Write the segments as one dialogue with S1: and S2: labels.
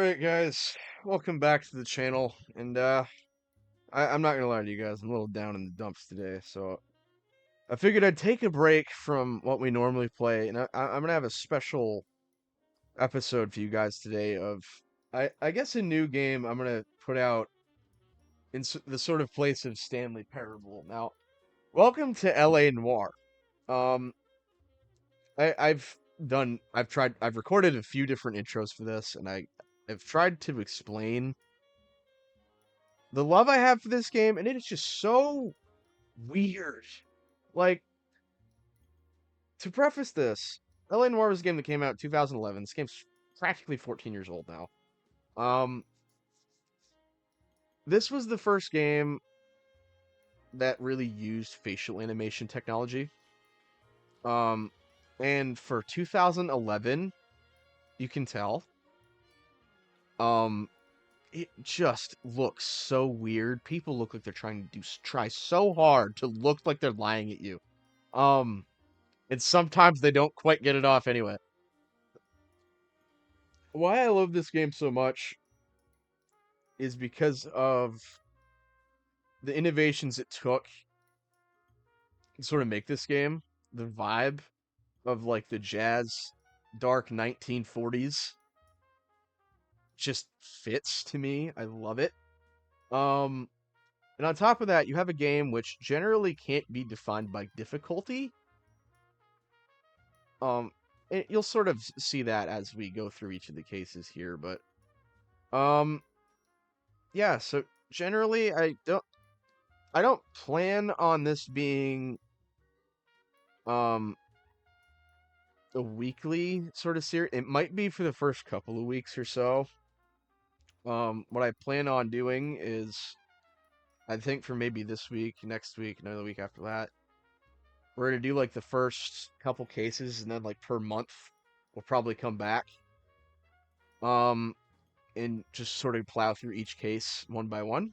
S1: Alright guys, welcome back to the channel, and I'm not gonna lie to you guys, I'm a little down in the dumps today, so I figured I'd take a break from what we normally play, and I'm gonna have a special episode for you guys today of, I guess a new game I'm gonna put out in the sort of place of Stanley Parable. Now, welcome to LA Noire. Um, I've recorded a few different intros for this, and I've tried to explain the love I have for this game, and it is just so weird. Like, to preface this, LA Noire was a game that came out in 2011. This game's practically 14 years old now. This was the first game that really used facial animation technology. And for 2011, you can tell, it just looks so weird. People look like they're trying to try so hard to look like they're lying at you. And sometimes they don't quite get it off anyway. Why I love this game so much is because of the innovations it took to sort of make this game. The vibe of like the jazz, dark 1940s just fits to me. I love it. And on top of that, you have a game which generally can't be defined by difficulty. You'll sort of see that as we go through each of the cases here, but yeah, so generally I don't plan on this being a weekly sort of series. It might be for the first couple of weeks or so. What I plan on doing is, I think for maybe this week, next week, another week after that, we're gonna do like the first couple cases, and then like per month, we'll probably come back. And just sort of plow through each case one by one.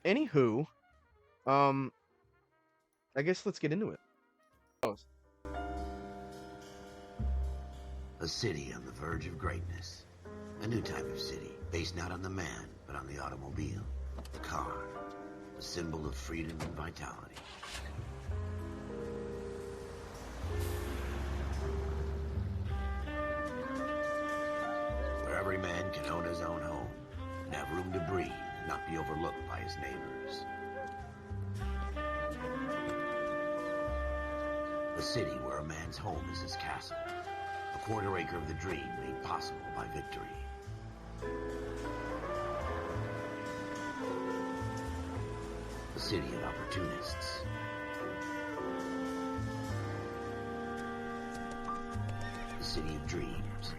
S1: Anywho, I guess let's get into it.
S2: A city on the verge of greatness. A new type of city, based not on the man, but on the automobile. The car. A symbol of freedom and vitality. Where every man can own his own home, and have room to breathe, and not be overlooked by his neighbors. A city where a man's home is his castle. A quarter acre of the dream made possible by victory. A city of opportunists. A city of dreams,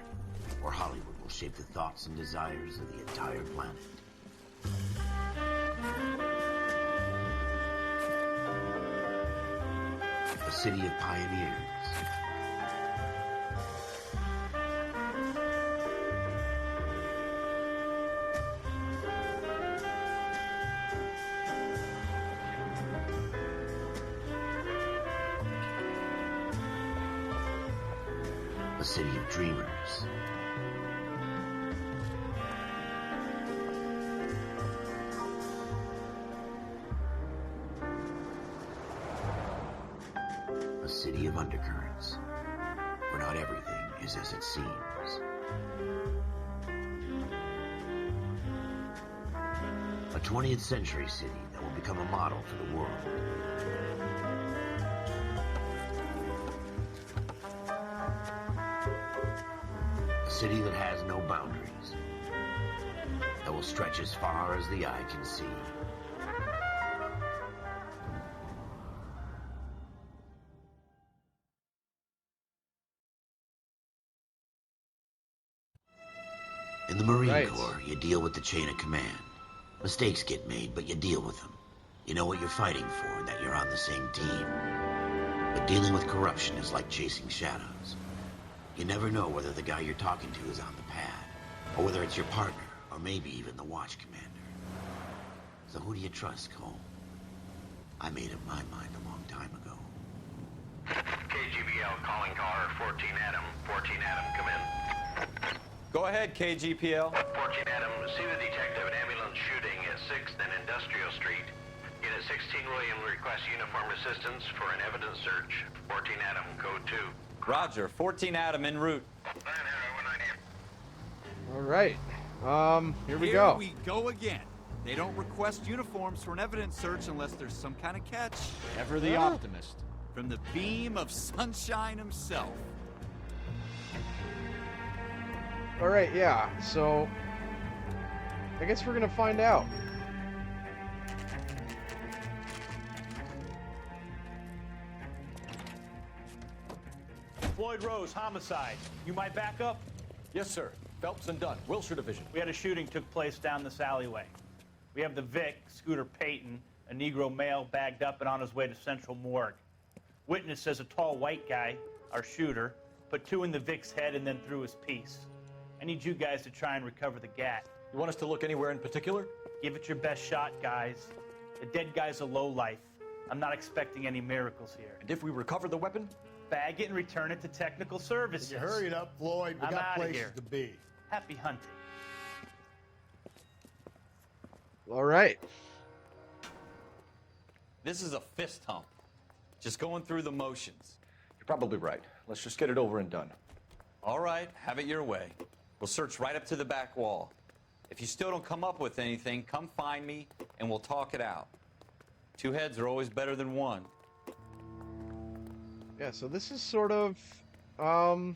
S2: where Hollywood will shape the thoughts and desires of the entire planet. A city of pioneers. A city of dreamers. A city of undercurrents, where not everything is as it seems. A 20th century city that will become a model for the world. A city that has no boundaries, that will stretch as far as the eye can see. In the Marine Corps, you deal with the chain of command. Mistakes get made, but you deal with them. You know what you're fighting for, and that you're on the same team. But dealing with corruption is like chasing shadows. You never know whether the guy you're talking to is on the pad, or whether it's your partner, or maybe even the watch commander. So who do you trust, Cole? I made up my mind a long time ago.
S3: KGBL calling caller 14 Adam. 14 Adam, come in.
S4: Go ahead, KGPL.
S3: 14 Adam, see the detective, an ambulance shooting at 6th and Industrial Street. Unit 16 William requests uniform assistance for an evidence search. 14 Adam, code 2.
S4: Roger, 14 Adam en route.
S3: 9
S1: All right. Here we
S5: Here
S1: go.
S5: we go again. They don't request uniforms for an evidence search unless there's some kind of catch.
S6: Ever the optimist.
S5: From the beam of sunshine himself.
S1: All right, yeah. So I guess we're gonna find out.
S6: Floyd Rose, homicide. You might back up?
S7: Yes, sir. Phelps and Dunn, Wilshire Division.
S6: We had a shooting took place down this alleyway. We have the Vic, Scooter Payton, a Negro male bagged up and on his way to Central Morgue. Witness says a tall white guy, our shooter, put 2 in the Vic's head and then threw his piece. I need you guys to try and recover the gat.
S7: You want us to look anywhere in particular?
S6: Give it your best shot, guys. The dead guy's a lowlife. I'm not expecting any miracles here.
S7: And if we recover the weapon?
S6: Bag it and return it to technical services.
S8: You hurry it up, Floyd. We
S6: I'm
S8: got
S6: outta
S8: places
S6: here.
S8: to be.
S6: Happy hunting.
S1: All right.
S4: This is a fist hump. Just going through the motions.
S7: You're probably right. Let's just get it over and done.
S4: All right, have it your way. We'll search right up to the back wall. If you still don't come up with anything, come find me and we'll talk it out. 2 heads are always better than 1.
S1: Yeah, so this is sort of the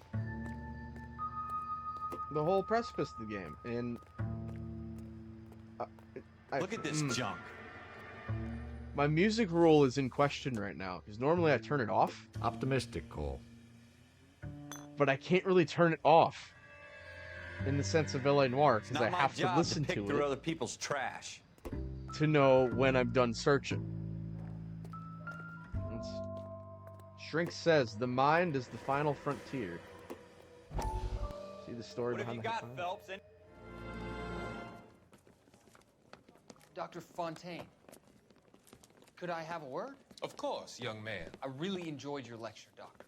S1: whole precipice of the game, and
S4: Look at this junk.
S1: my music rule is in question right now because normally I turn it off,
S9: Optimistic, Cole.
S1: but I can't really turn it off in the sense of LA Noire
S4: It's
S1: because
S4: not
S1: I
S4: my
S1: have to
S4: job
S1: listen
S4: to pick
S1: to
S4: through
S1: it
S4: other people's trash.
S1: to know when I'm done searching. It's... Shrink says the mind is the final frontier. See the story
S4: What have
S1: behind
S4: you
S1: the
S4: got,
S1: headline?
S4: Phelps?
S10: Dr. Fontaine, could I have a word?
S11: Of course, young man.
S10: I really enjoyed your lecture, Doctor.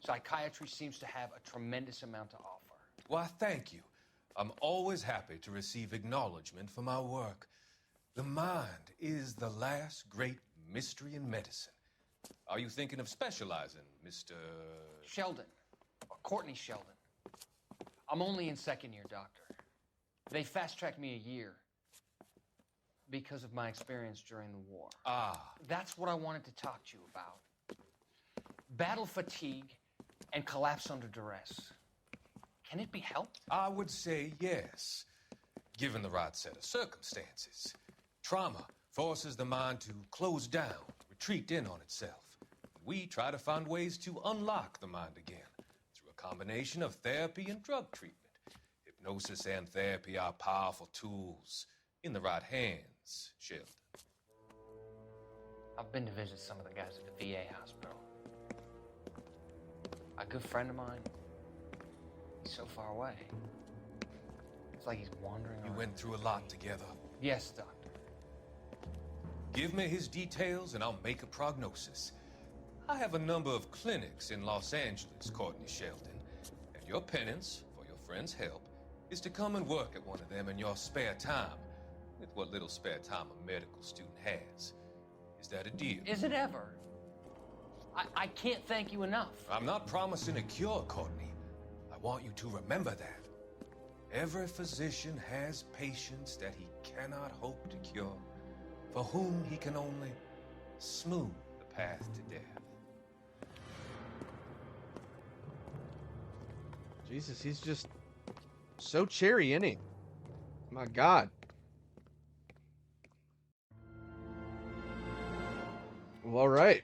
S10: Psychiatry seems to have a tremendous amount to offer.
S11: Why, thank you. I'm always happy to receive acknowledgement for my work. The mind is the last great mystery in medicine. Are you thinking of specializing, Mr.
S10: Sheldon, or Courtney Sheldon. I'm only in 2nd year, Doctor. They fast-tracked me a year because of my experience during the war.
S11: Ah.
S10: That's what I wanted to talk to you about. Battle fatigue and collapse under duress. Can it be helped?
S11: I would say yes, given the right set of circumstances. Trauma forces the mind to close down, retreat in on itself. We try to find ways to unlock the mind again through a combination of therapy and drug treatment. Hypnosis and therapy are powerful tools in the right hands, Sheldon.
S10: I've been to visit some of the guys at the VA hospital. A good friend of mine, he's so far away. It's like he's wandering
S11: You
S10: around.
S11: went through a lot together.
S10: Yes, Doctor.
S11: Give me his details and I'll make a prognosis. I have a number of clinics in Los Angeles, Courtney Sheldon, and your penance, for your friend's help, is to come and work at one of them in your spare time, with what little spare time a medical student has. Is that a deal?
S10: Is it ever? I can't thank you enough.
S11: I'm not promising a cure, Courtney. I want you to remember that. Every physician has patients that he cannot hope to cure, for whom he can only smooth the path to death.
S1: Jesus, he's just so cherry, isn't he? My God. Well, all right.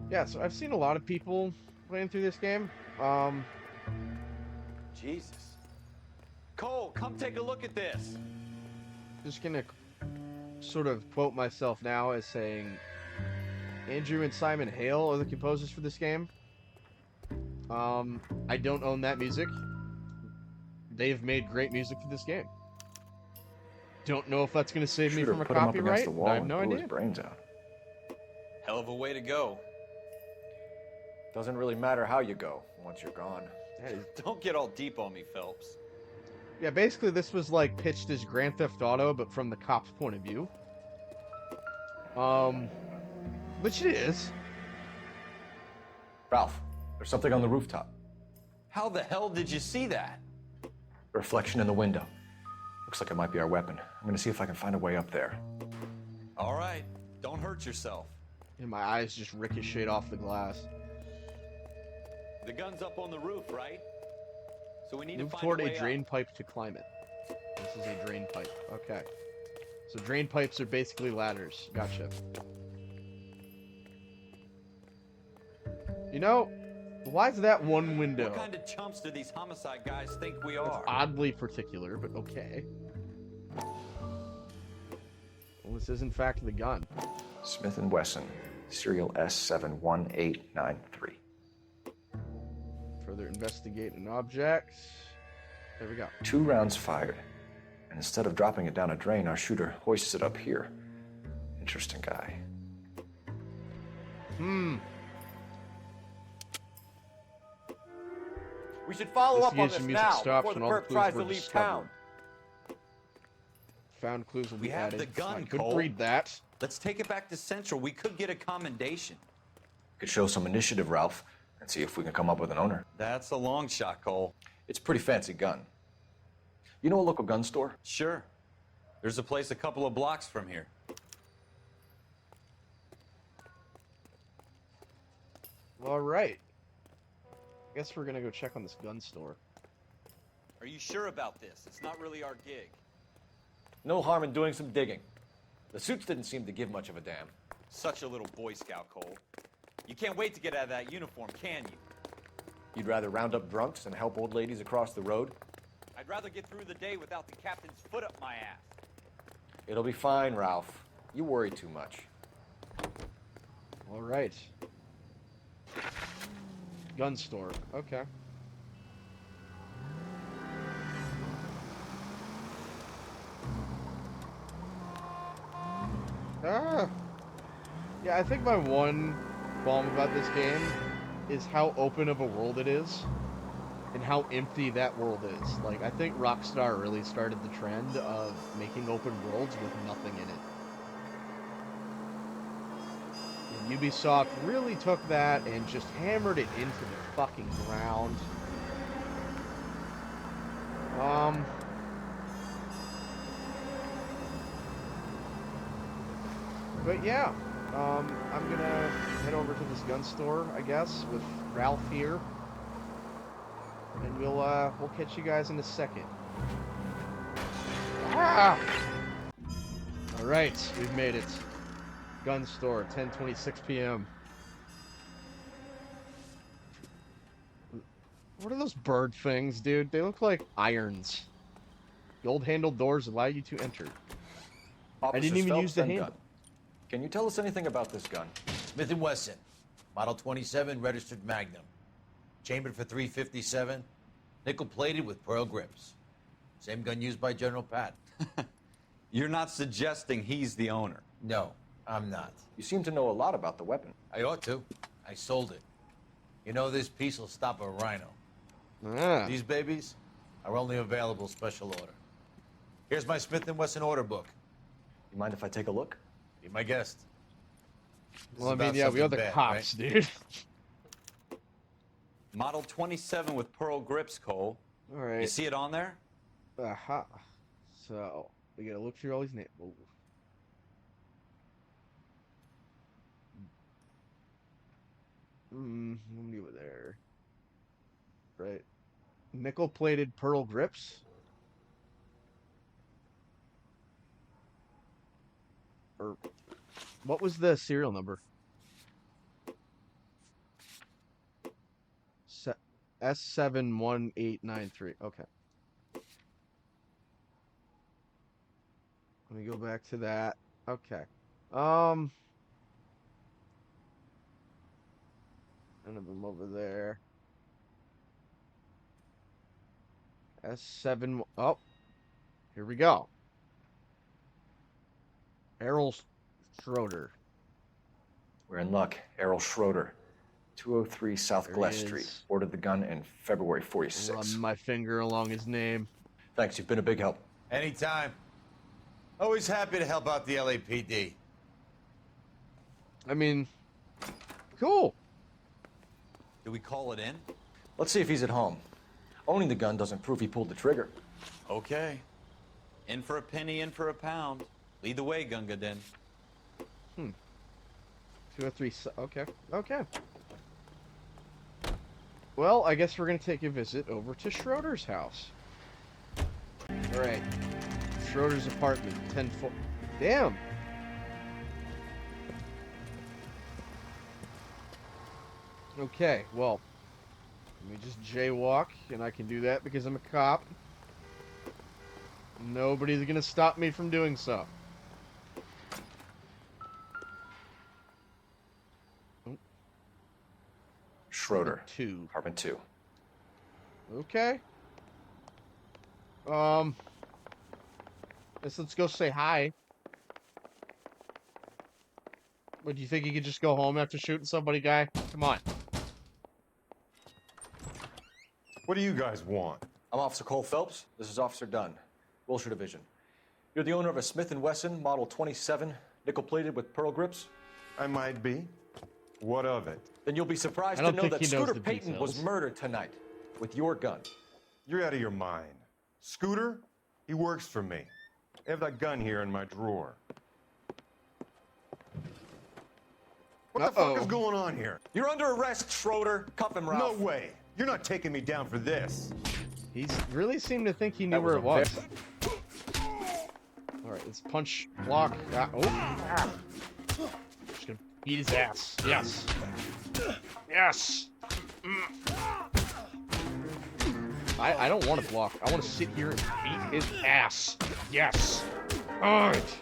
S1: Yeah, so I've seen a lot of people playing through this game.
S4: Jesus. Cole, come take a look at this.
S1: Just gonna sort of quote myself now as saying Andrew and Simon Hale are the composers for this game. I don't own that music. They've made great music for this game. don't know if that's going to save me
S7: Shooter
S1: from a
S7: put him up against
S1: copyright.
S7: the wall
S1: I have
S7: and
S1: no
S7: blew
S1: idea.
S7: his brains out.
S4: Hell of a way to go.
S7: Doesn't really matter how you go once you're gone.
S4: Don't get all deep on me, Phelps.
S1: Yeah, basically this was like pitched as Grand Theft Auto, but from the cop's point of view. Which it is.
S7: Ralph, there's something on the rooftop.
S4: How the hell did you see that?
S7: A reflection in the window. Looks like it might be our weapon. I'm gonna see if I can find a way up there.
S4: All right, don't hurt yourself.
S1: And my eyes just ricocheted off the glass.
S4: The gun's up on the roof, right? So we need
S1: Move
S4: to find
S1: toward
S4: a way
S1: a drain
S4: up.
S1: pipe to climb it. This is a drain pipe. Okay. So drain pipes are basically ladders. Gotcha. You know, why is that one window?
S4: What kind of chumps do these homicide guys think we
S1: It's
S4: are?
S1: oddly particular, but okay. Well, this is in fact the gun.
S7: Smith & Wesson, serial S71893.
S1: Further investigate an object. There we go.
S7: 2 rounds fired. And instead of dropping it down a drain, our shooter hoists it up here. Interesting guy.
S5: We should follow up on this
S1: Investigation music
S5: now
S1: stops
S5: before the
S1: when all the
S5: perp
S1: clues
S5: tries to
S1: were
S5: leave
S1: discovered.
S5: town.
S1: Found clues will
S4: We
S1: be
S4: have
S1: added.
S4: the gun,
S1: I couldn't
S4: Cole.
S1: read that.
S4: Let's take it back to Central. We could get a commendation.
S7: Could show some initiative, Ralph, and see if we can come up with an owner.
S4: That's a long shot, Cole.
S7: It's a pretty fancy gun. You know a local gun store?
S4: Sure. There's a place a couple of blocks from here.
S1: All right. Guess we're gonna go check on this gun store.
S4: Are you sure about this? It's not really our gig.
S7: No harm in doing some digging. The suits didn't seem to give much of a damn.
S4: Such a little Boy Scout, Cole. You can't wait to get out of that uniform, can you?
S7: You'd rather round up drunks and help old ladies across the road?
S4: I'd rather get through the day without the captain's foot up my ass.
S7: It'll be fine, Ralph. You worry too much.
S1: All right. Gun store. Okay. Ah. Yeah, I think my one qualm about this game is how open of a world it is and how empty that world is. Like, I think Rockstar really started the trend of making open worlds with nothing in it. And Ubisoft really took that and just hammered it into the fucking ground. But yeah, I'm gonna head over to this gun store, I guess, with Ralph here, and we'll catch you guys in a second. Ah! All right, we've made it. Gun store, 10:26 p.m. What are those bird things, dude? They look like irons. Gold handled doors allow you to enter. I didn't even use the handle.
S7: Can you tell us anything about this gun?
S8: Smith & Wesson, Model 27, registered Magnum. Chambered for .357, nickel-plated with pearl grips. Same gun used by General Patton.
S4: You're not suggesting he's the owner?
S8: No, I'm not.
S7: You seem to know a lot about the weapon.
S8: I ought to. I sold it. You know, this piece will stop a rhino.
S1: Ah.
S8: These babies are only available special order. Here's my Smith & Wesson order book.
S7: You mind if I take a look?
S8: Be my guest.
S1: Well, I mean, yeah, we are the cops, dude.
S4: Model 27 with pearl grips, Cole.
S1: All right.
S4: You see it on there?
S1: Aha. So, we gotta look through all these names. Let me over there. Right. Nickel-plated pearl grips. Or, what was the serial number? S71893. Okay. Let me go back to that. Okay. None of them over there. S7. Oh. Here we go. Errol Schroeder.
S7: We're in luck. Errol Schroeder, 203 South
S1: There
S7: Glass
S1: he
S7: Street.
S1: is.
S7: Ordered the gun in February 46.
S1: Run my finger along his name.
S7: Thanks, you've been a big help.
S8: Anytime. Always happy to help out the LAPD.
S1: I mean, cool.
S4: Do we call it in?
S7: Let's see if he's at home. Owning the gun doesn't prove he pulled the trigger.
S4: Okay. In for a penny, in for a pound. Lead the way, Gunga Din.
S1: 203. Okay. Okay. Well, I guess we're gonna take a visit over to Schroeder's house. All right. Schroeder's apartment, 10-4. Damn. Okay. Well, let me just jaywalk, and I can do that because I'm a cop. Nobody's gonna stop me from doing so.
S7: Schroeder,
S1: 2.
S7: apartment 2.
S1: Okay. Guess let's go say hi. What, do you think you could just go home after shooting somebody, guy? Come on.
S9: What do you guys want?
S7: I'm Officer Cole Phelps. This is Officer Dunn, Wilshire Division. You're the owner of a Smith & Wesson Model 27, nickel-plated with pearl grips?
S9: I might be. What of it?
S7: Then you'll be surprised
S1: I
S7: to
S1: don't
S7: know
S1: think
S7: that
S1: he knows
S7: Scooter
S1: the
S7: Payton was
S1: details.
S7: murdered tonight with your gun.
S9: You're out of your mind. Scooter? He works for me. I have that gun here in my drawer. What the fuck is going on here?
S7: You're under arrest, Schroeder. Cuff him, Ralph.
S9: No way. You're not taking me down for this.
S1: He really seemed to think he knew
S7: That
S1: where it was.
S7: was
S1: Alright, let's punch, block. Just gonna beat his ass. Yes. Yes. I don't want to block. I want to sit here and beat his ass. Yes. Alright.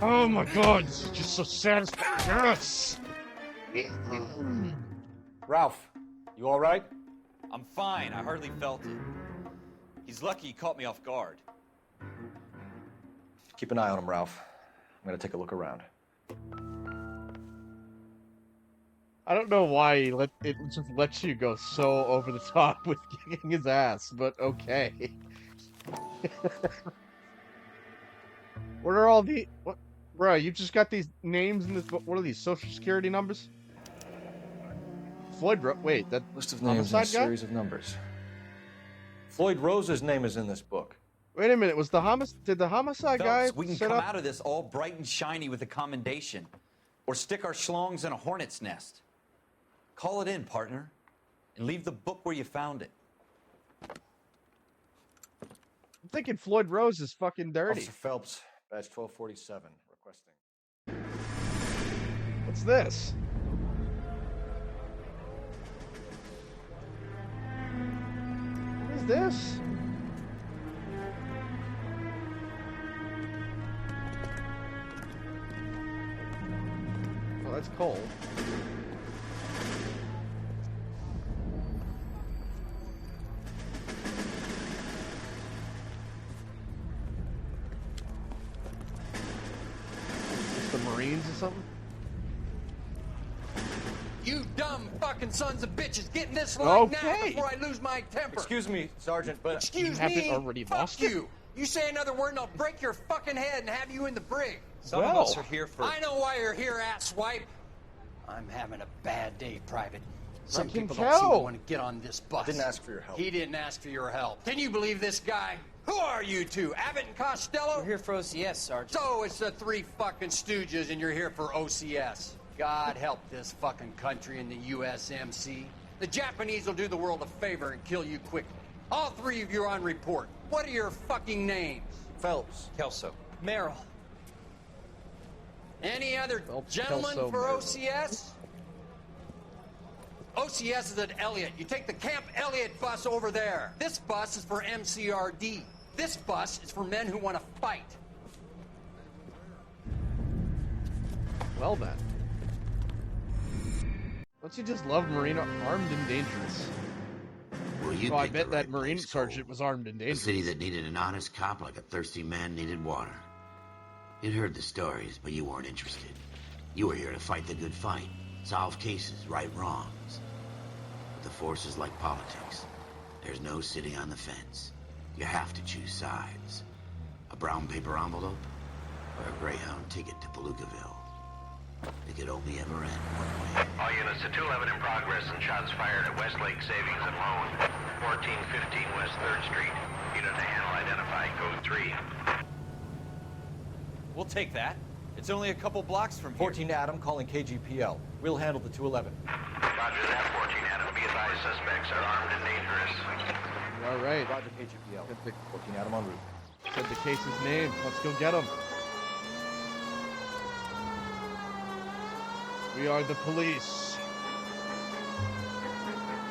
S1: Oh my god, this is just so satisfying. Yes.
S7: Ralph, you all right?
S4: I'm fine. I hardly felt it. He's lucky he caught me off guard.
S7: Keep an eye on him, Ralph. I'm gonna take a look around.
S1: I don't know why it just lets you go so over the top with kicking his ass, but okay. What are all the... What, bro, you just got these names in this... What are these, social security numbers? Floyd, wait, that...
S7: List of names and a
S1: homicide guy?
S7: series of numbers. Floyd Rose's name is in this book.
S1: Wait a minute, was the did the homicide guy
S4: Phelps, we can
S1: set
S4: come
S1: up...
S4: out of this all bright and shiny with a commendation. Or stick our schlongs in a hornet's nest. Call it in, partner. And leave the book where you found it.
S1: I'm thinking Floyd Rose is fucking dirty.
S7: Officer Phelps, badge 1247, requesting.
S1: What's this? What is this? Oh, that's Cole. Is this the Marines or something?
S12: You dumb fucking sons of bitches, get in this line now
S1: Okay.
S12: before I lose my temper.
S7: Excuse me, Sergeant, but...
S12: Excuse
S1: haven't
S12: me?
S1: already
S12: Fuck
S1: lost it?
S12: you. You say another word and I'll break your fucking head and have you in the brig.
S4: Some of us are here for...
S12: I know why you're here, asswipe. I'm having a bad day, Private. Some
S1: can
S12: people don't seem to
S1: tell.
S12: want to get on this bus.
S7: Didn't ask for your help.
S12: He didn't ask for your help. Can you believe this guy? Who are you two? Abbott and Costello?
S10: We're here for OCS, Sergeant.
S12: So it's the three fucking stooges and you're here for OCS. God help this fucking country and the USMC. The Japanese will do the world a favor and kill you quickly. All three of you are on report. What are your fucking names?
S7: Phelps.
S4: Kelso.
S10: Merrill.
S12: Any other
S1: Phelps,
S12: gentlemen
S1: Kelso,
S12: for
S1: Merrill.
S12: OCS? OCS is at Elliott. You take the Camp Elliott bus over there. This bus is for MCRD. This bus is for men who want to fight.
S1: Well then. Don't you just love Marine armed and dangerous?
S2: Well, you
S1: So I
S2: picked
S1: bet
S2: the
S1: that
S2: right
S1: Marine
S2: place,
S1: sergeant
S2: Cole.
S1: was armed and
S2: A
S1: dangerous.
S2: city that needed an honest cop like a thirsty man needed water. You'd heard the stories, but you weren't interested. You were here to fight the good fight, solve cases, right wrongs. But the force is like politics. There's no sitting on the fence. You have to choose sides. A brown paper envelope, or a Greyhound ticket to Palookaville. It could only ever end one way.
S3: All units to 211 in progress and shots fired at Westlake Savings and Loan, 1415 West 3rd Street. Unit to handle identified, code 3.
S4: We'll take that. It's only a couple blocks from here.
S7: 14 Adam calling KGPL. We'll handle the 211.
S3: Roger that, 14 Adam. Be advised, suspects are armed and dangerous.
S1: All right.
S7: Roger KGPL. 14 Adam en route.
S1: Said the case's name. Let's go get him. We are the police.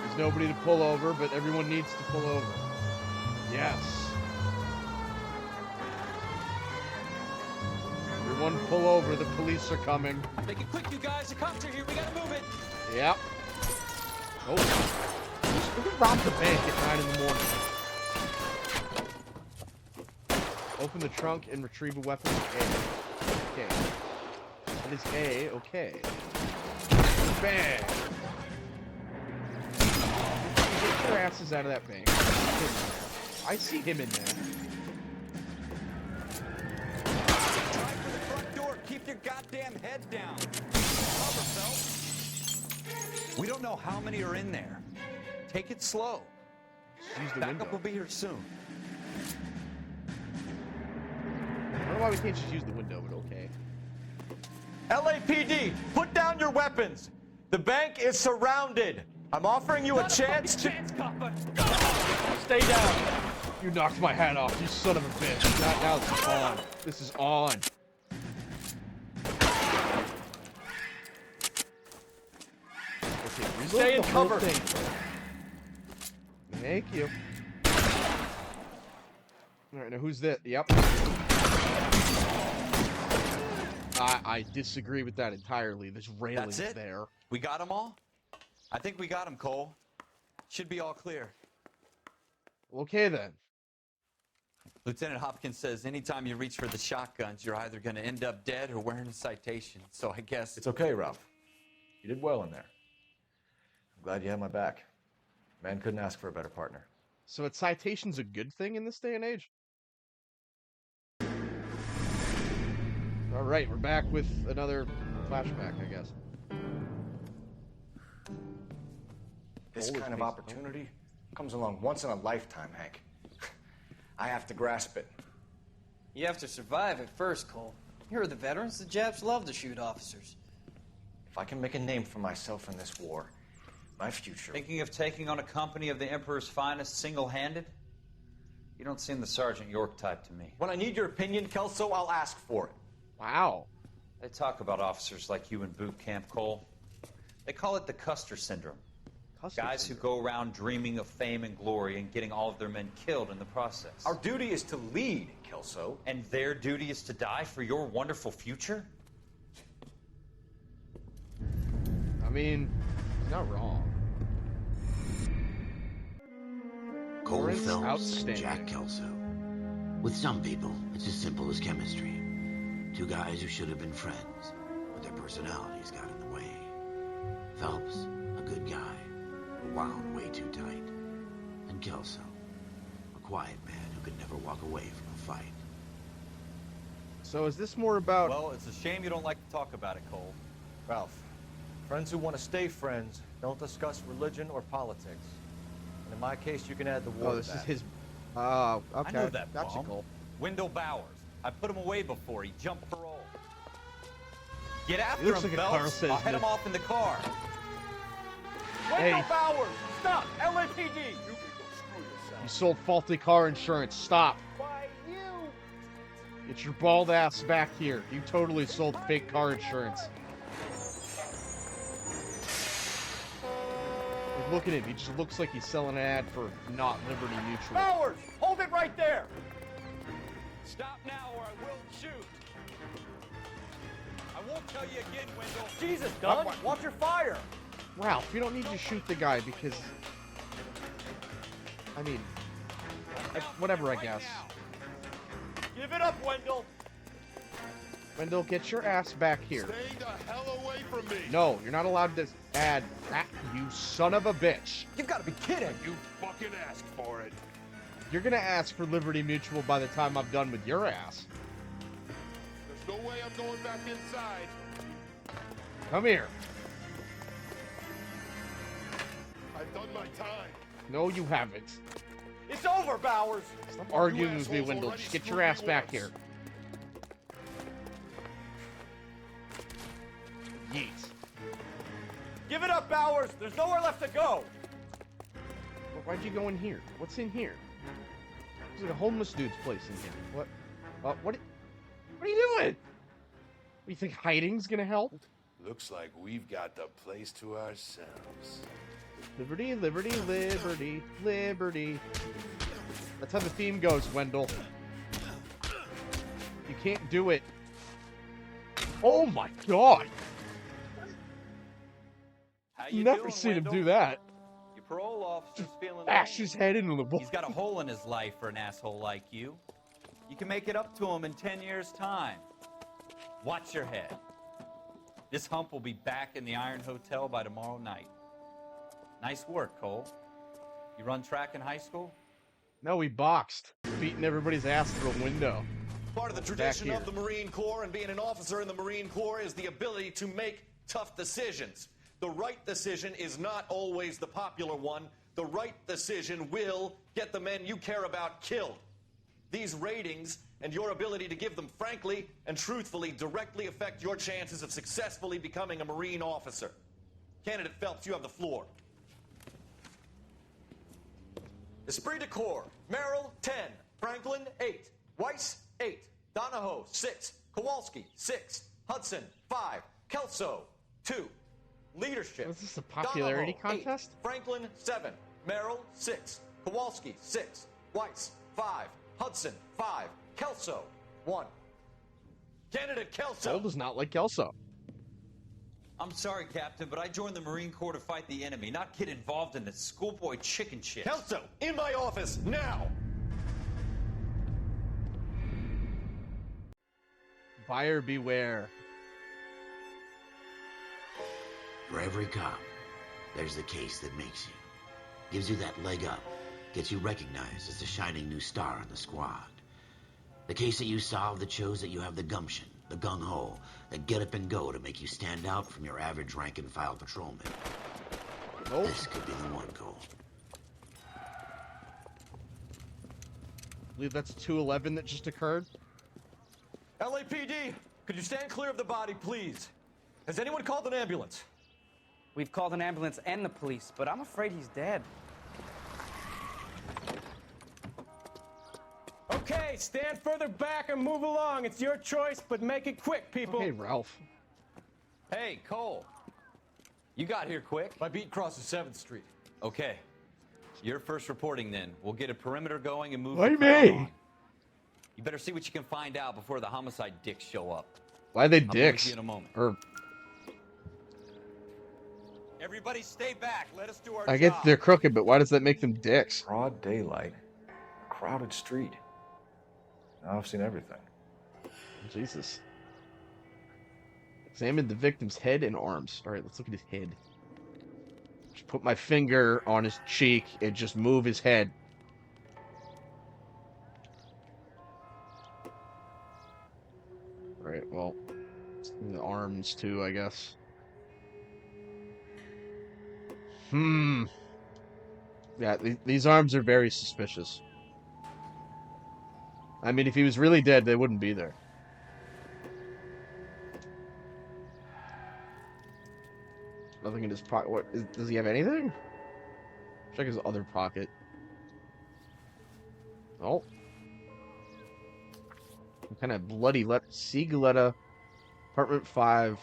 S1: There's nobody to pull over, but everyone needs to pull over. Yes. Everyone pull over. The police are coming.
S5: Make it quick, you guys. The cops are here. We gotta move it.
S1: Yep. Oh. Who robbed the bank at 9 in the morning? Open the trunk and retrieve a weapon. A. Okay. That is A. Okay. Bang! Get your asses out of that bank. I see him in there.
S5: Try for the front door. Keep your goddamn head down. Cover, Phelps. We don't know how many are in there. Take it slow.
S1: Use the
S5: Backup
S1: window.
S5: will be here soon.
S1: I don't know why we can't just use the window, but okay.
S7: LAPD, put down your weapons. The bank is surrounded. I'm offering you a chance to... Stay down.
S1: You knocked my hat off, you son of a bitch. Now it's on. This is on. Okay,
S7: stay in cover.
S1: Thank you. Alright, now who's that? Yep. I disagree with that entirely. There's railings
S4: That's it?
S1: there.
S4: We got them all? I think we got them, Cole. Should be all clear.
S1: Okay, then.
S4: Lieutenant Hopkins says anytime you reach for the shotguns, you're either going to end up dead or wearing a citation. So I guess...
S7: It's okay, Ralph. You did well in there. I'm glad you had my back. Man couldn't ask for a better partner.
S1: So a citation's a good thing in this day and age? Alright, we're back with another flashback, I guess.
S7: This kind of opportunity comes along once in a lifetime, Hank. I have to grasp it.
S13: You have to survive at first, Cole. You're the veterans. The Japs love to shoot officers.
S7: If I can make a name for myself in this war, my future...
S4: Thinking of taking on a company of the Emperor's finest single-handed? You don't seem the Sergeant York type to me.
S7: When I need your opinion, Kelso, I'll ask for it.
S1: Wow.
S4: They talk about officers like you in boot camp, Cole. They call it the Custer syndrome. Guys who go around dreaming of fame and glory and getting all of their men killed in the process.
S7: Our duty is to lead, Kelso.
S4: And their duty is to die for your wonderful future?
S1: I mean, he's not wrong.
S2: Cole
S1: Lawrence,
S2: Phelps,
S1: outstanding.
S2: Jack Kelso. With some people, it's as simple as chemistry. Two guys who should have been friends, but their personalities got in the way. Phelps, a good guy, but wound way too tight. And Kelso, a quiet man who could never walk away from a fight.
S1: So is this more about...
S4: Well, it's a shame you don't like to talk about it, Cole.
S7: Ralph, friends who want to stay friends don't discuss religion or politics. And in my case, you can add the war
S1: Oh, this
S7: to
S1: is
S7: that.
S1: his... Oh, okay.
S4: I know that
S1: Gotcha,
S4: bum.
S1: Cole.
S4: Wendell Bowers. I put him away before. He jumped parole. Get after
S1: looks
S4: him,
S1: like a
S4: Phelps.
S1: car salesman.
S4: I'll head him off in the car.
S7: Wendell
S1: Hey.
S7: Bowers! Stop! LAPD!
S1: You sold faulty car insurance. Stop.
S7: Why, you...
S1: Get your bald ass back here. You totally sold fake car insurance. Like, look at him. He just looks like he's selling an ad for not Liberty Mutual.
S7: Bowers! Hold it right there!
S5: Stop now or I will shoot. I won't tell you again, Wendell.
S7: Jesus, Dunn! Watch your fire!
S1: Ralph, you don't need to shoot the guy because... I mean... whatever, I guess.
S7: Give it up, Wendell!
S1: Wendell, get your ass back here.
S9: Stay the hell away from me.
S1: No, you're not allowed to add. You son of a bitch.
S7: You've got to be kidding.
S9: You fucking asked for it.
S1: You're gonna ask for Liberty Mutual by the time I'm done with your ass.
S9: There's no way I'm going back inside.
S1: Come here.
S9: I've done my time.
S1: No, you haven't.
S7: It's over, Bowers.
S1: Stop arguing with me, Wendell. Just get your ass back here. Yeet.
S7: Give it up, Bowers. There's nowhere left to go.
S1: Well, why'd you go in here? What's in here? There's like a homeless dude's place in here. What are you doing? You think hiding's gonna help?
S9: Looks like we've got the place to ourselves.
S1: Liberty, liberty, liberty, liberty. That's how the theme goes, Wendell. You can't do it. Oh my god!
S4: How you
S1: Never
S4: doing,
S1: seen
S4: Wendell?
S1: him do that.
S4: Your parole officer's feeling
S1: Bash
S4: lonely.
S1: his head into the wall.
S4: He's got a hole in his life for an asshole like you. You can make it up to him in 10 years' time. Watch your head. This hump will be back in the Iron Hotel by tomorrow night. Nice work, Cole. You run track in high school?
S1: No, he boxed. Beating everybody's ass through a window.
S14: Part of the tradition of the Marine Corps and being an officer in the Marine Corps is the ability to make tough decisions. The right decision is not always the popular one. The right decision will get the men you care about killed. These ratings and your ability to give them frankly and truthfully directly affect your chances of successfully becoming a Marine officer. Candidate Phelps, you have the floor. Esprit de Corps, Merrill, 10. Franklin, 8. Weiss, 8. Donahoe, 6. Kowalski, 6. Hudson, 5. Kelso, 2. Leadership.
S1: Is this a popularity
S14: Donahoe, 8.
S1: contest?
S14: Franklin, 7. Merrill, 6. Kowalski, 6. Weiss, 5. Hudson, 5. Kelso, 1. Candidate Kelso.
S1: Cole does not like Kelso.
S4: I'm sorry, Captain, but I joined the Marine Corps to fight the enemy, not get involved in this schoolboy chicken shit.
S14: Kelso, in my office, now!
S1: Buyer beware.
S2: For every cop, there's the case that makes you. Gives you that leg up. Gets you recognized as the shining new star in the squad. The case that you solve that shows that you have the gumption, the gung-ho, the get up and go to make you stand out from your average rank-and-file patrolman.
S1: Oh.
S2: This could be the one, Cole.
S1: I believe that's 211 that just occurred.
S7: LAPD, could you stand clear of the body, please? Has anyone called an ambulance?
S15: We've called an ambulance and the police, but I'm afraid he's dead.
S16: Okay, stand further back and move along. It's your choice, but make it quick, people.
S1: Hey, Ralph.
S4: Hey, Cole. You got here quick.
S7: My beat crosses 7th Street.
S4: Okay. You're first reporting then. We'll get a perimeter going and move.
S1: Why
S4: the crowd
S1: me?
S4: on. You better see what you can find out before the homicide dicks show up.
S1: Why are they
S4: I'll be with
S1: dicks?
S4: you in a moment.
S1: Or
S5: Everybody stay back. Let us do our
S1: I
S5: job.
S1: get they're crooked, but why does that make them dicks?
S7: Broad daylight. Crowded street. Now I've seen everything.
S1: Jesus. Examine the victim's head and arms. All right, let's look at his head. Just put my finger on his cheek and just move his head. All right, well, the arms too, I guess. Yeah, these arms are very suspicious. I mean, if he was really dead, they wouldn't be there. Nothing in his pocket. Does he have anything? Check his other pocket. Oh. Some kind of bloody Sigaletta, apartment 5,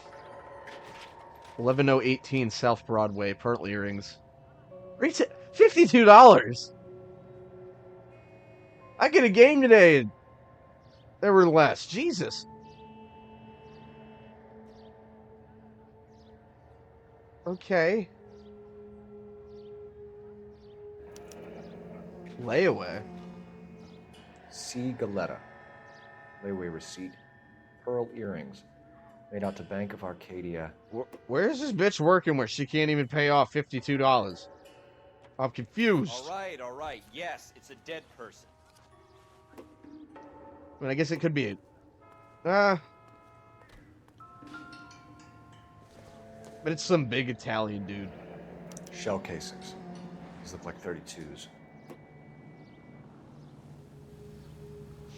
S1: 11018 South Broadway, pearl earrings. $52! I get a game today. There were less. Jesus. Okay. Layaway.
S7: C. Galetta. Layaway receipt. pearl earrings made out to Bank of Arcadia.
S1: Where's this bitch working where she can't even pay off $52? I'm confused.
S4: All right. Yes, it's a dead person.
S1: I mean, I guess it could be a... but it's some big Italian dude.
S7: Shell casings. These look like 32s.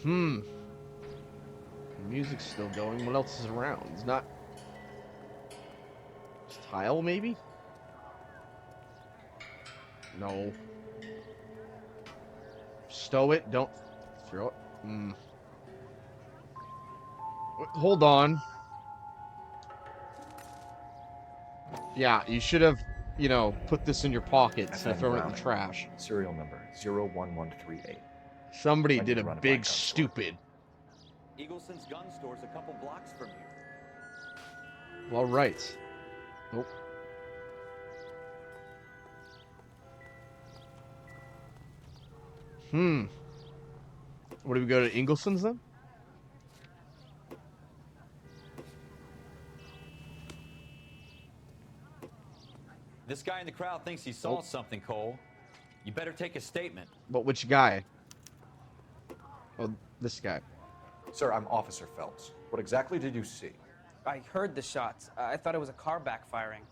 S1: The music's still going. What else is around? It's not... Just tile, maybe? No. Stow it. Don't throw it. Hold on. Yeah, you should have, you know, put this in your pocket instead of throwing it in the trash.
S7: Serial number 01138.
S1: Somebody did a big stupid.
S4: Eagleson's gun store's a couple blocks from here.
S1: All right. Nope. What do we go to Ingleson's then?
S4: This guy in the crowd thinks he saw something, Cole. You better take a statement.
S1: But which guy? Oh, this guy.
S7: Sir, I'm Officer Phelps. What exactly did you see?
S15: I heard the shots. I thought it was a car backfiring.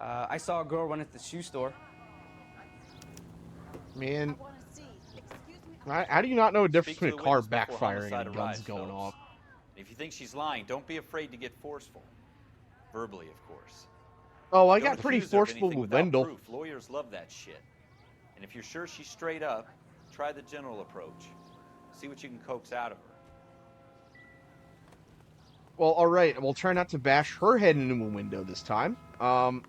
S15: I saw a girl run into the shoe store.
S1: Man, how do you not know the difference between a car backfiring and guns going off?
S4: If you think she's lying, don't be afraid to get forceful. Verbally, of course.
S1: Oh, I got pretty forceful with Wendell.
S4: Proof. Lawyers love that shit. And if you're sure she's straight up, try the general approach. See what you can coax out of her.
S1: Well, all right. We'll try not to bash her head into a window this time.
S4: Don't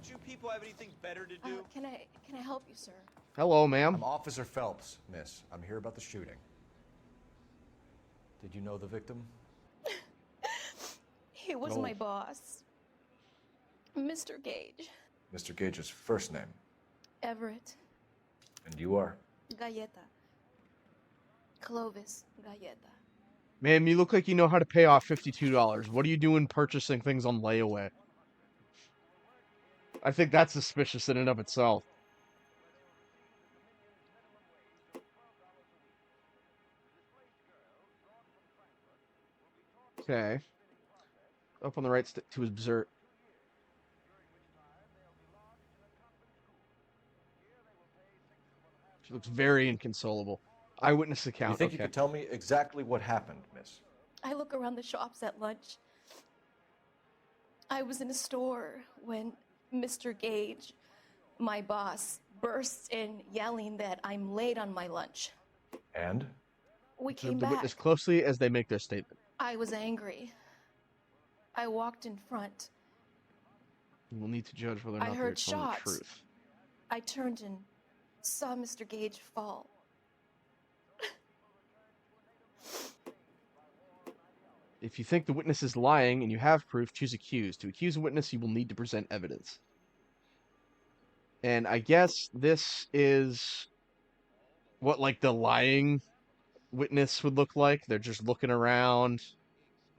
S4: you people have anything better to do?
S17: Can I help you, sir?
S1: Hello, ma'am.
S7: I'm Officer Phelps, miss. I'm here about the shooting. Did you know the victim?
S17: He was my boss. Mr. Gage.
S7: Mr. Gage's first name.
S17: Everett.
S7: And you are?
S17: Galleta. Clovis Galleta.
S1: Ma'am, you look like you know how to pay off $52. What are you doing purchasing things on layaway? I think that's suspicious in and of itself. Okay. Up on the right to observe. She looks very inconsolable. Eyewitness account.
S7: You think you could tell me exactly what happened, miss?
S17: I look around the shops at lunch. I was in a store when Mr. Gage, my boss, bursts in yelling that I'm late on my lunch.
S7: And?
S17: We came
S1: Observe
S17: back.
S1: the witness closely as they make their statement.
S17: I was angry. I walked in front.
S1: You will need to judge whether or not
S17: I
S1: they're
S17: heard
S1: telling the
S17: shots.
S1: truth.
S17: I turned and saw Mr. Gage fall.
S1: If you think the witness is lying and you have proof, choose accuse. To accuse a witness, you will need to present evidence. And I guess this is what, like, the lying witness would look like. They're just looking around,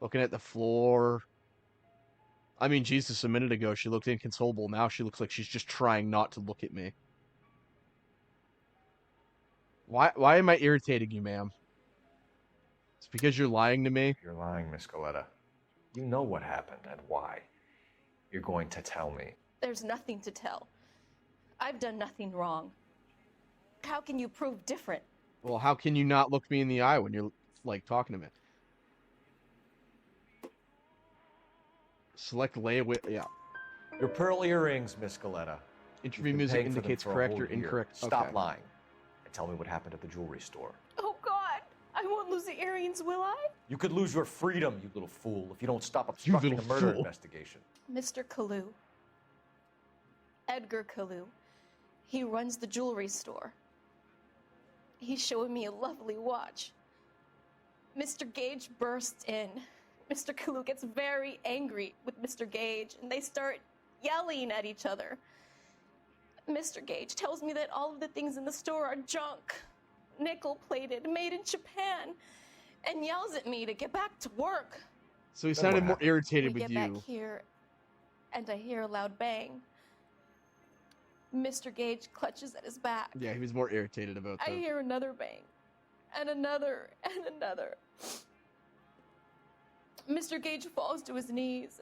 S1: looking at the floor. I mean, Jesus, a minute ago she looked inconsolable. Now she looks like she's just trying not to look at me. Why am I irritating you, ma'am? It's because you're lying to me?
S7: You're lying, Miss Galleta. You know what happened and why. You're going to tell me.
S17: There's nothing to tell. I've done nothing wrong. How can you prove different?
S1: Well, how can you not look me in the eye when you're, like, talking to me? Select layaway. Yeah.
S7: Your pearl earrings, Miss Galleta.
S1: Interview music indicates correct or incorrect.
S7: Stop
S1: Okay.
S7: lying. And tell me what happened at the jewelry store.
S17: Oh, God. I won't lose the earrings, will I?
S7: You could lose your freedom, you little fool, if you don't stop obstructing a murder investigation.
S17: Mr. Kalu. Edgar Kalu. He runs the jewelry store. He's showing me a lovely watch. Mr. Gage bursts in. Mr. Kalu gets very angry with Mr. Gage, and they start yelling at each other. Mr. Gage tells me that all of the things in the store are junk, nickel-plated, made in Japan. and yells at me to get back to work.
S1: So he sounded more irritated
S17: We
S1: with
S17: get back
S1: you.
S17: here, and I hear a loud bang. Mr. Gage clutches at his back.
S1: Yeah, he was more irritated about
S17: I
S1: that.
S17: hear another bang, and another, and another. Mr. Gage falls to his knees.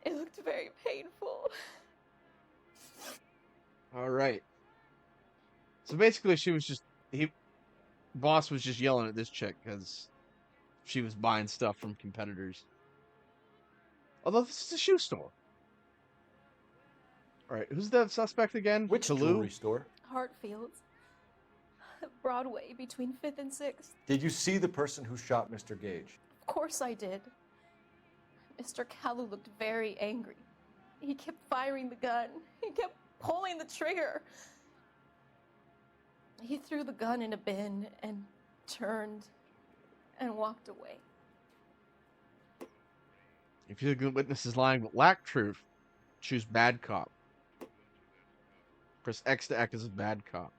S17: It looked very painful.
S1: All right. So basically, boss was just yelling at this chick because she was buying stuff from competitors. Although this is a shoe store. All right, who's the suspect again?
S7: Which jewelry store?
S17: Hartfield's. Broadway between 5th and 6th.
S7: Did you see the person who shot Mr. Gage?
S17: Of course I did. Mr. Kalu looked very angry. He kept firing the gun. He kept pulling the trigger. He threw the gun in a bin and turned and walked away.
S1: If you think the witness is lying but lack truth, choose bad cop. Press X to act as a bad cop.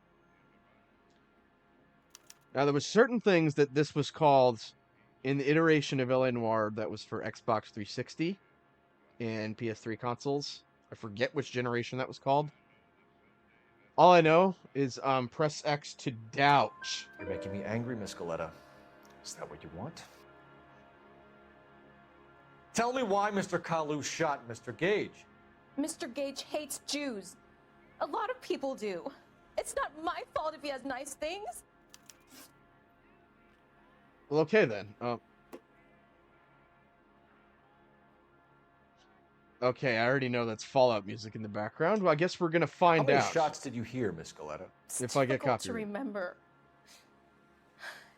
S1: Now, there were certain things that this was called in the iteration of LA Noire that was for Xbox 360 and PS3 consoles. I forget which generation that was called. All I know is press X to doubt.
S7: You're making me angry, Miss Galetta. Is that what you want? Tell me why Mr. Kalu shot Mr. Gage.
S17: Mr. Gage hates Jews. A lot of people do. It's not my fault if he has nice things.
S1: Well, okay then. Okay, I already know that's Fallout music in the background. Well, I guess we're gonna find out.
S7: How many shots did you hear, Miss Galetta?
S1: If I get
S17: Difficult to
S1: copyright.
S17: remember.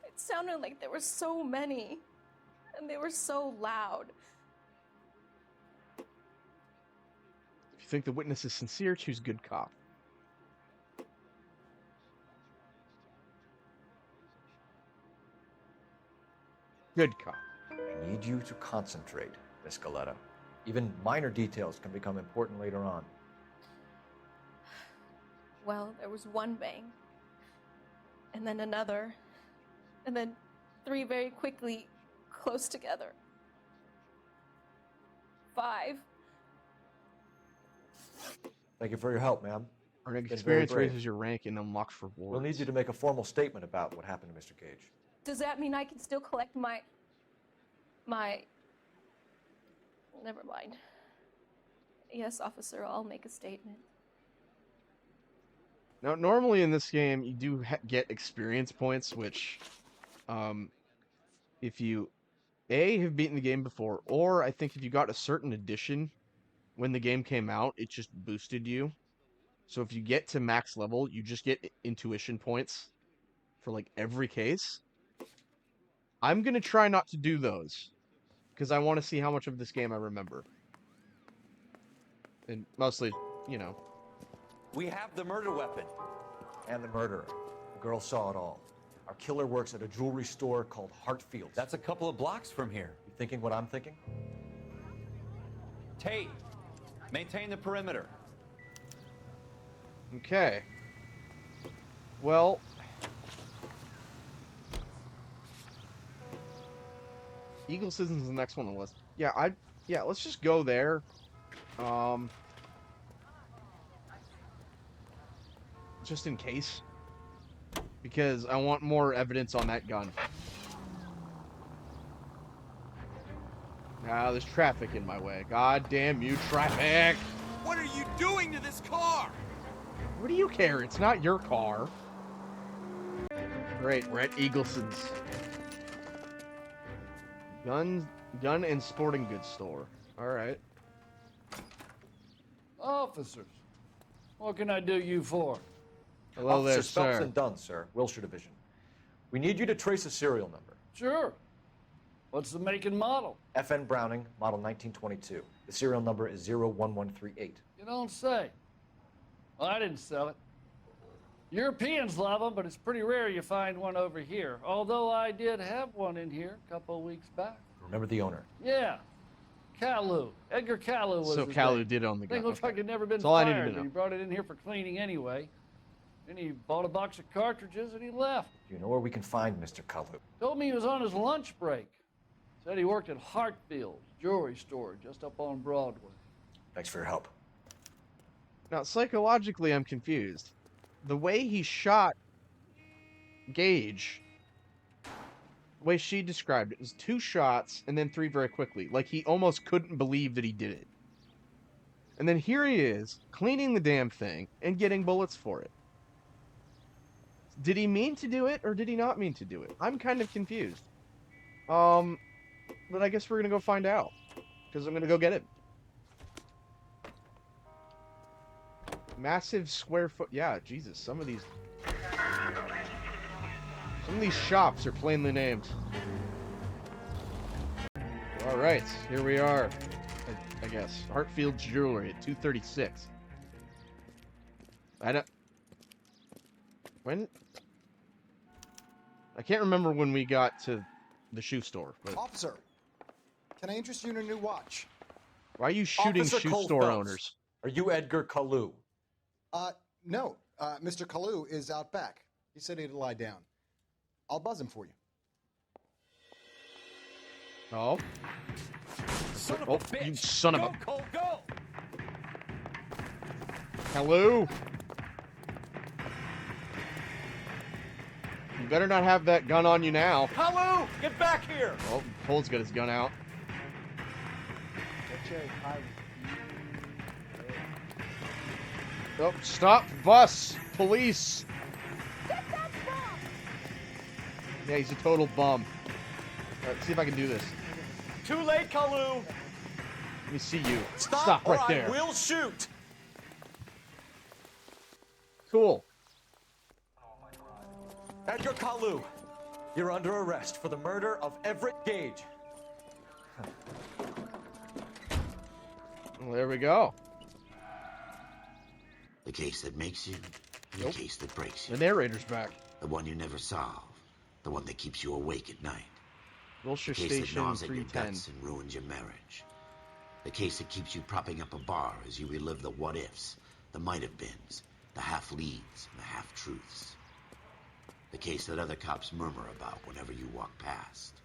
S17: It sounded like there were so many, and they were so loud.
S1: If you think the witness is sincere, choose good cop. Good cop.
S7: I need you to concentrate, Miss Galetta. Even minor details can become important later on.
S17: Well, there was one bang, and then another, and then 3 very quickly, close together. 5.
S7: Thank you for your help, ma'am.
S1: Earning
S7: Been very
S1: experience
S7: brave.
S1: raises your rank and unlocks rewards.
S7: We'll need you to make a formal statement about what happened to Mr. Gage.
S17: Does that mean I can still collect my... Never mind. Yes, officer, I'll make a statement.
S1: Now, normally in this game, you do get experience points, which, if you, A, have beaten the game before, or I think if you got a certain edition when the game came out, it just boosted you. So if you get to max level, you just get intuition points for, like, every case. I'm going to try not to do those, because I want to see how much of this game I remember. And mostly, you know.
S5: We have the murder weapon.
S7: And the murderer. The girl saw it all. Our killer works at a jewelry store called Hartfield's.
S5: That's a couple of blocks from here.
S7: You thinking what I'm thinking?
S5: Tate, maintain the perimeter.
S1: Okay. Well... Eagle Citizen's the next one on the list. Yeah, let's just go there. Just in case. Because I want more evidence on that gun. Ah, there's traffic in my way. God damn you, traffic!
S18: What are you doing to this car?
S1: What do you care? It's not your car. Great, we're at Eagleson's. Gun and sporting goods store. Alright.
S19: Officers, what can I do you for?
S1: Hello there,
S7: Officer Phelps
S1: sir.
S7: and Dunn, sir. Wilshire Division. We need you to trace a serial number.
S19: Sure. What's the make and model?
S7: FN Browning, model 1922. The serial number is 01138.
S19: You don't say. Well, I didn't sell it. Europeans love them, but it's pretty rare you find one over here. Although I did have one in here a couple of weeks back.
S7: Remember the owner?
S19: Yeah. Kalu. Edgar Kalu was
S1: So
S19: his
S1: Kalu
S19: name.
S1: did own the
S19: Thing
S1: gun.
S19: looks like it'd never been
S1: That's all I needed
S19: fired,
S1: to
S19: but he
S1: know.
S19: brought it in here for cleaning anyway. Then he bought a box of cartridges and he left.
S7: Do you know where we can find Mr. Kalu?
S19: Told me he was on his lunch break. Said he worked at Hartfield's jewelry store just up on Broadway.
S7: Thanks for your help.
S1: Now, psychologically, I'm confused. The way he shot Gage, the way she described it, was 2 shots and then 3 very quickly. Like he almost couldn't believe that he did it. And then here he is, cleaning the damn thing and getting bullets for it. Did he mean to do it or did he not mean to do it? I'm kind of confused. But I guess we're gonna go find out. Because I'm gonna go get it. Massive square foot. Yeah, Jesus. Some of these shops are plainly named. All right, here we are. I guess Hartfield's Jewelry at 236. When? I can't remember when we got to the shoe store. But
S20: Officer, can I interest you in a new watch?
S1: why are you shooting
S7: Officer
S1: shoe
S7: Cole
S1: store
S7: Phelps,
S1: owners?
S7: Are you Edgar Kalu?
S20: No. Mr. Kalu is out back. He said he'd lie down. I'll buzz him for you.
S1: Oh.
S5: Son of
S1: Oh,
S5: a bitch.
S1: you son of
S5: Go,
S1: a...
S5: Cole, go!
S1: Hello? You better not have that gun on you now.
S5: Kalu, get back here!
S1: Oh, Cole's got his gun out. Oh, stop, bus, police. Yeah, he's a total bum. All right, see if I can do this.
S5: Too late, Kalu!
S1: Let me see you.
S14: Stop
S1: right
S14: or
S1: there.
S14: I will shoot!
S1: Cool.
S7: Edgar Kalu, you're under arrest for the murder of Everett Gage.
S1: Well, there we go.
S2: The case that makes you, and the case that breaks you.
S1: The narrator's back.
S2: The one you never solve. The one that keeps you awake at night.
S1: Wilshire
S2: The case that
S1: Station
S2: gnaws at your
S1: 310.
S2: guts and ruins your marriage. The case that keeps you propping up a bar as you relive the what-ifs, the might-have-beens, the half-leads, and the half-truths. The case that other cops murmur about whenever you walk past.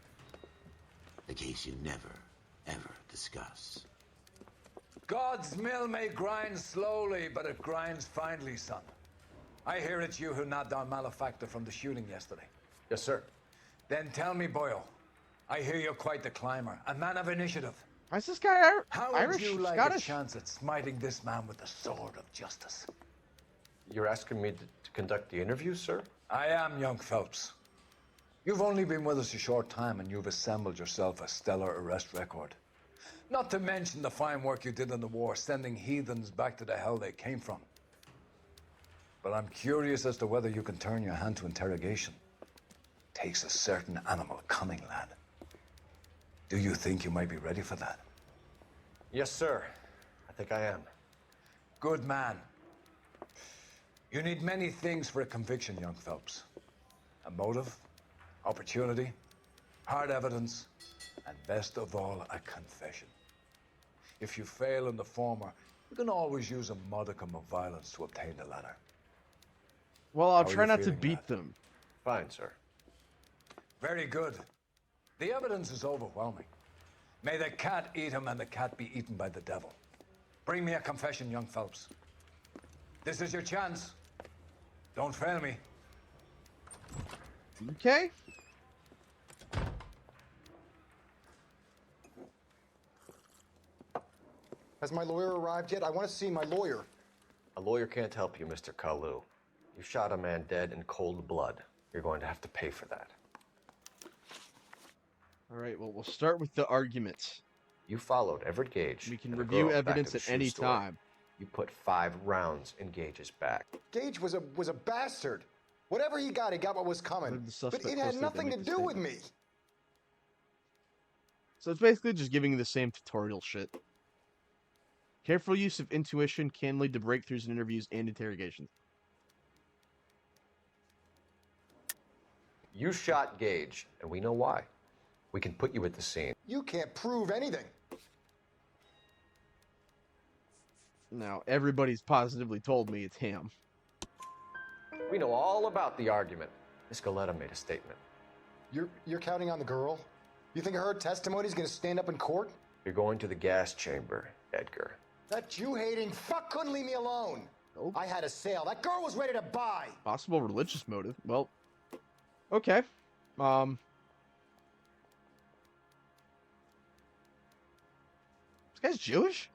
S2: The case you never, ever discuss.
S21: God's mill may grind slowly, but it grinds finely, son. I hear it's you who nabbed our malefactor from the shooting yesterday.
S7: Yes, sir.
S21: Then tell me, Boyle. I hear you're quite the climber, a man of initiative.
S1: Why is this guy
S21: How
S1: Irish?
S21: would you like
S1: Scottish?
S21: a chance at smiting this man with the sword of justice?
S7: You're asking me to conduct the interview, sir?
S21: I am, young Phelps. You've only been with us a short time, and you've assembled yourself a stellar arrest record. Not to mention the fine work you did in the war, sending heathens back to the hell they came from. But I'm curious as to whether you can turn your hand to interrogation. Takes a certain animal cunning, lad. Do you think you might be ready for that?
S7: Yes, sir. I think I am.
S21: Good man. You need many things for a conviction, young Phelps. A motive, opportunity, hard evidence, and best of all, a confession. If you fail in the former, you can always use a modicum of violence to obtain the latter.
S1: Well, I'll
S21: How are
S1: try
S21: you
S1: not to
S21: feeling,
S1: beat
S21: lad?
S1: them.
S7: Fine, sir.
S21: Very good. The evidence is overwhelming. May the cat eat him and the cat be eaten by the devil. Bring me a confession, young Phelps. This is your chance. Don't fail me.
S1: Okay.
S20: Has my lawyer arrived yet? I want to see my lawyer.
S7: A lawyer can't help you, Mr. Kalu. You shot a man dead in cold blood. You're going to have to pay for that.
S1: All right, well, we'll start with the arguments.
S7: You followed Everett Gage.
S1: We can
S7: and the
S1: review
S7: girl back
S1: evidence
S7: to the
S1: at
S7: shoe
S1: any
S7: store.
S1: time.
S7: You put 5 rounds in Gage's back.
S20: Gage was a bastard. Whatever he got what was coming.
S1: The
S20: But
S1: suspect
S20: it had
S1: closely,
S20: nothing
S1: they
S20: to
S1: make the
S20: do with me.
S1: statement. So it's basically just giving you the same tutorial shit. Careful use of intuition can lead to breakthroughs in interviews and interrogations.
S7: You shot Gage, and we know why. We can put you at the scene.
S20: You can't prove anything.
S1: Now, everybody's positively told me it's him.
S7: We know all about the argument. Miss Galetta made a statement.
S20: You're counting on the girl? You think her testimony is going to stand up in court?
S7: You're going to the gas chamber, Edgar.
S20: That Jew-hating fuck couldn't leave me alone. Nope. I had a sale. That girl was ready to buy.
S1: Possible religious motive. Well, okay. This guy's Jewish?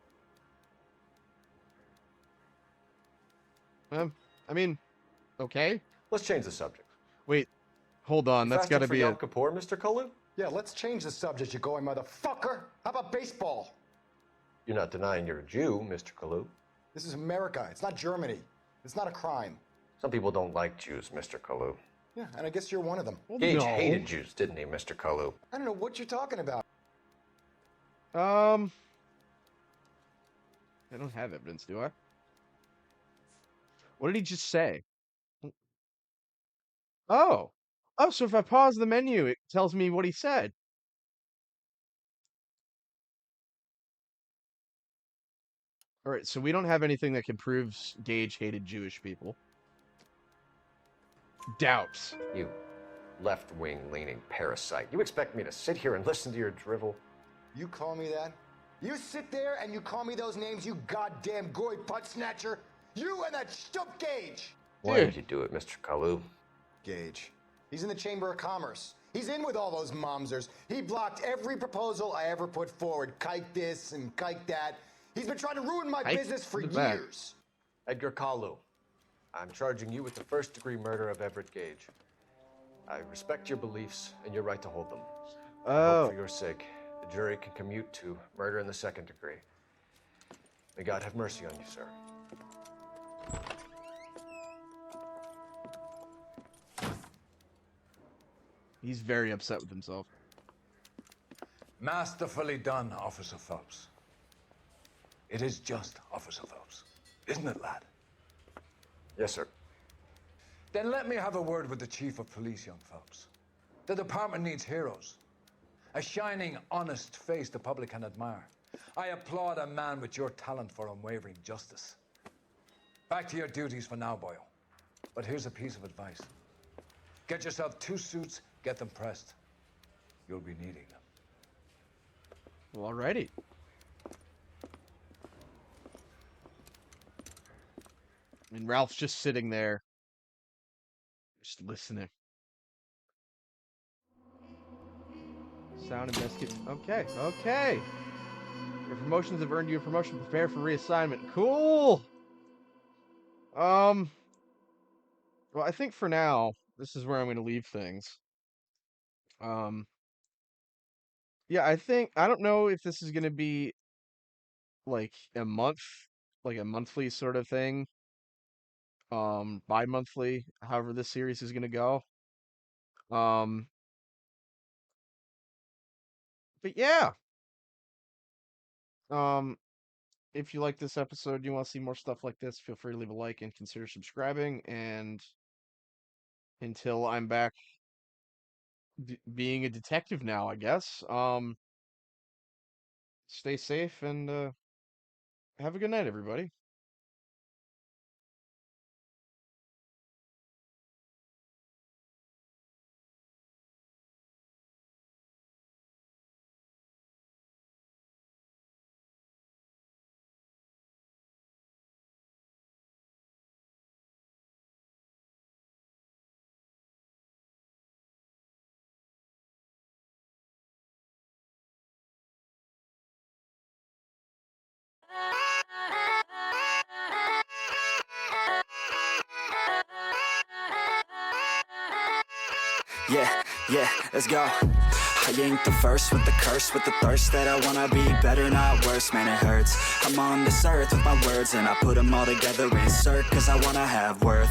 S1: I mean, okay.
S7: Let's change the subject.
S1: Wait, hold on. That's got to be
S7: Yom Kippur, Mr. Kalu?
S20: Yeah, let's change the subject, you going motherfucker. How about baseball?
S7: You're not denying you're a Jew, Mr. Kalu.
S20: This is America. It's not Germany. It's not a crime.
S7: Some people don't like Jews, Mr. Kalu.
S20: Yeah, and I guess you're one of them.
S1: Well,
S7: Gage hated Jews, didn't he, Mr. Kalu?
S20: I don't know what you're talking about.
S1: I don't have evidence, do I? What did he just say? Oh, so if I pause the menu, it tells me what he said. All right, so we don't have anything that can prove Gage hated Jewish people. Doubts.
S7: You left-wing leaning parasite. You expect me to sit here and listen to your drivel?
S20: You call me that? You sit there and you call me those names, you goddamn goy butt snatcher? You and that stup Gage!
S7: Why did you do it, Mr. Kalu?
S20: Gage. He's in the Chamber of Commerce. He's in with all those momsers. He blocked every proposal I ever put forward. Kike this and kike that. He's been trying to ruin my business for years.
S7: Edgar Kalu, I'm charging you with the first-degree murder of Everett Gage. I respect your beliefs and your right to hold them. I hope for your sake, the jury can commute to murder in the second degree. May God have mercy on you, sir.
S1: He's very upset with himself.
S21: Masterfully done, Officer Phelps. It is just Officer Phelps, isn't it, lad?
S7: Yes, sir.
S21: Then let me have a word with the Chief of Police, young Phelps. The department needs heroes. A shining, honest face the public can admire. I applaud a man with your talent for unwavering justice. Back to your duties for now, boyo. But here's a piece of advice. Get yourself 2 suits, get them pressed. You'll be needing them.
S1: Well, alrighty. And Ralph's just sitting there, just listening. Sound investigate. Okay. Your promotions have earned you a promotion. Prepare for reassignment. Cool. Well, I think for now, this is where I'm going to leave things. Yeah, I don't know if this is going to be like a monthly sort of thing. Bi-monthly, however this series is going to go. But yeah. If you like this episode, you want to see more stuff like this, feel free to leave a like and consider subscribing. And until I'm back being a detective now, I guess, stay safe and have a good night, everybody.
S6: Yeah, let's go. I ain't the first with the curse, with the thirst that I wanna be better, not worse, man it hurts. I'm on this earth with my words and I put them all together, insert, cause I wanna have worth.